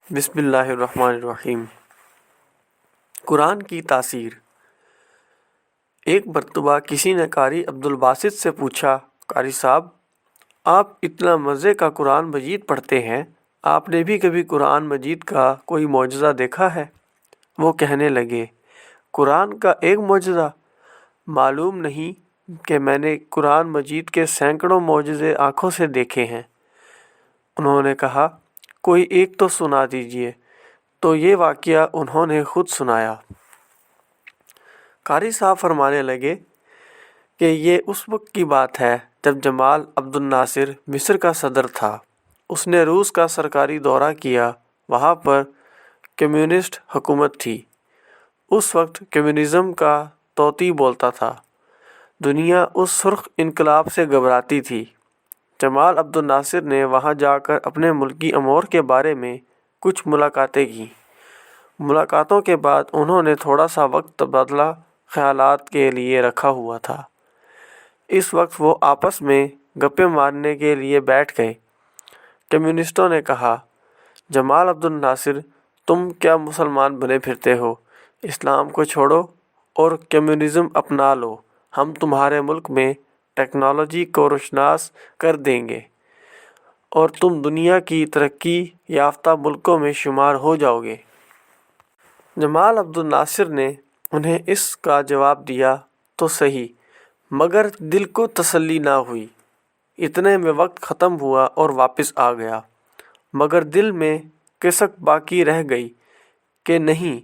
بسم اللہ الرحمن الرحیم۔ قرآن کی تاثیر۔ ایک مرتبہ کسی نے قاری عبدالباسط سے پوچھا، قاری صاحب، آپ اتنا مزے کا قرآن مجید پڑھتے ہیں، آپ نے بھی کبھی قرآن مجید کا کوئی معجزہ دیکھا ہے؟ وہ کہنے لگے، قرآن کا ایک معجزہ؟ معلوم نہیں کہ میں نے قرآن مجید کے سینکڑوں معجزے آنکھوں سے دیکھے ہیں۔ انہوں نے کہا، کوئی ایک تو سنا دیجئے۔ تو یہ واقعہ انہوں نے خود سنایا۔ قاری صاحب فرمانے لگے کہ یہ اس وقت کی بات ہے جب جمال عبد الناصر مصر کا صدر تھا۔ اس نے روس کا سرکاری دورہ کیا۔ وہاں پر کمیونسٹ حکومت تھی۔ اس وقت کمیونزم کا طوطی بولتا تھا۔ دنیا اس سرخ انقلاب سے گھبراتی تھی۔ جمال عبد الناصر نے وہاں جا کر اپنے ملکی امور کے بارے میں کچھ ملاقاتیں کیں۔ ملاقاتوں کے بعد انہوں نے تھوڑا سا وقت تبادلہ خیالات کے لیے رکھا ہوا تھا۔ اس وقت وہ آپس میں گپیں مارنے کے لیے بیٹھ گئے۔ کمیونسٹوں نے کہا، جمال عبد الناصر، تم کیا مسلمان بنے پھرتے ہو؟ اسلام کو چھوڑو اور کمیونزم اپنا لو۔ ہم تمہارے ملک میں ٹیکنالوجی کو روشناس کر دیں گے اور تم دنیا کی ترقی یافتہ ملکوں میں شمار ہو جاؤ گے۔ جمال عبد الناصر نے انہیں اس کا جواب دیا تو صحیح، مگر دل کو تسلی نہ ہوئی۔ اتنے میں وقت ختم ہوا اور واپس آ گیا، مگر دل میں کسک باقی رہ گئی کہ نہیں،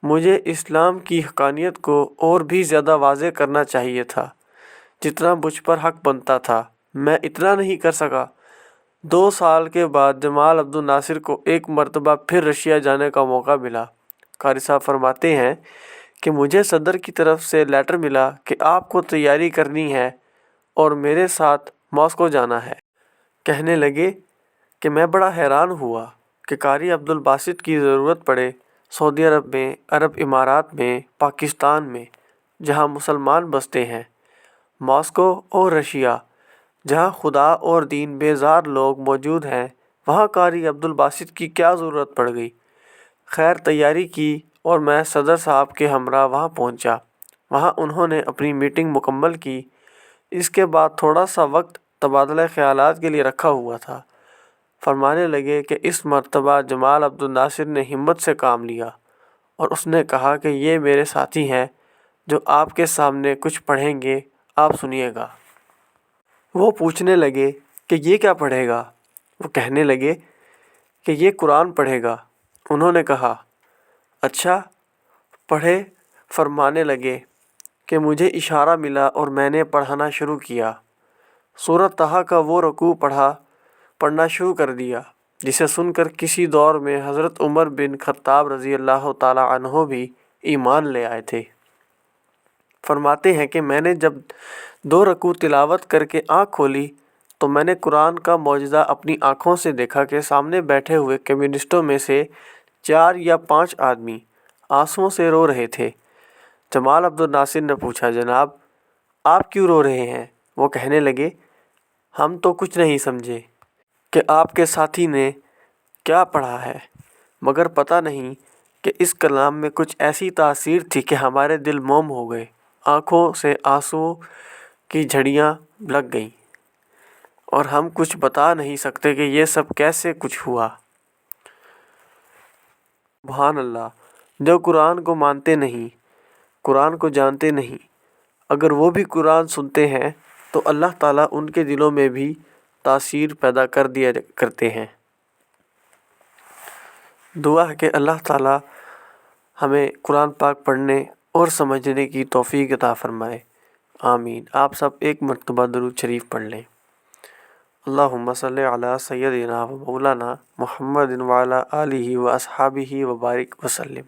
مجھے اسلام کی حقانیت کو اور بھی زیادہ واضح کرنا چاہیے تھا۔ جتنا مجھ پر حق بنتا تھا میں اتنا نہیں کر سکا۔ 2 سال کے بعد جمال عبد الناصر کو ایک مرتبہ پھر رشیا جانے کا موقع ملا۔ قاری صاحب فرماتے ہیں کہ مجھے صدر کی طرف سے لیٹر ملا کہ آپ کو تیاری کرنی ہے اور میرے ساتھ ماسکو جانا ہے۔ کہنے لگے کہ میں بڑا حیران ہوا کہ قاری عبدالباسط کی ضرورت پڑے سعودی عرب میں، عرب امارات میں، پاکستان میں، جہاں مسلمان بستے ہیں، ماسکو اور رشیا جہاں خدا اور دین بیزار لوگ موجود ہیں، وہاں قاری عبدالباسط کی کیا ضرورت پڑ گئی؟ خیر تیاری کی اور میں صدر صاحب کے ہمراہ وہاں پہنچا۔ وہاں انہوں نے اپنی میٹنگ مکمل کی۔ اس کے بعد تھوڑا سا وقت تبادلہ خیالات کے لیے رکھا ہوا تھا۔ فرمانے لگے کہ اس مرتبہ جمال عبد الناصر نے ہمت سے کام لیا اور اس نے کہا کہ یہ میرے ساتھی ہیں جو آپ کے سامنے کچھ پڑھیں گے، آپ سنیے گا۔ وہ پوچھنے لگے کہ یہ کیا پڑھے گا؟ وہ کہنے لگے کہ یہ قرآن پڑھے گا۔ انہوں نے کہا، اچھا پڑھے۔ فرمانے لگے کہ مجھے اشارہ ملا اور میں نے پڑھنا شروع کیا۔ سورۃ طٰہٰ کا وہ رکوع پڑھنا شروع کر دیا جسے سن کر کسی دور میں حضرت عمر بن خطاب رضی اللہ تعالیٰ عنہ بھی ایمان لے آئے تھے۔ فرماتے ہیں کہ میں نے جب 2 رکوع تلاوت کر کے آنکھ کھولی تو میں نے قرآن کا معجزہ اپنی آنکھوں سے دیکھا کہ سامنے بیٹھے ہوئے کمیونسٹوں میں سے 4 یا 5 آدمی آنسوؤں سے رو رہے تھے۔ جمال عبد الناصر نے پوچھا، جناب آپ کیوں رو رہے ہیں؟ وہ کہنے لگے، ہم تو کچھ نہیں سمجھے کہ آپ کے ساتھی نے کیا پڑھا ہے، مگر پتہ نہیں کہ اس کلام میں کچھ ایسی تاثیر تھی کہ ہمارے دل موم ہو گئے، آنکھوں سے آنسوؤں کی جھڑیاں لگ گئیں اور ہم کچھ بتا نہیں سکتے کہ یہ سب کیسے کچھ ہوا۔ سبحان اللہ! جو قرآن کو مانتے نہیں، قرآن کو جانتے نہیں، اگر وہ بھی قرآن سنتے ہیں تو اللہ تعالیٰ ان کے دلوں میں بھی تاثیر پیدا کر دیا کرتے ہیں۔ دعا ہے کہ اللہ تعالیٰ ہمیں قرآن پاک پڑھنے اور سمجھنے کی توفیق عطا فرمائے۔ آمین۔ آپ سب ایک مرتبہ درود شریف پڑھ لیں۔ اللہم صلی علی سیدنا و مولانا محمد وعلی آلہ و اصحابہ وبارک وسلم۔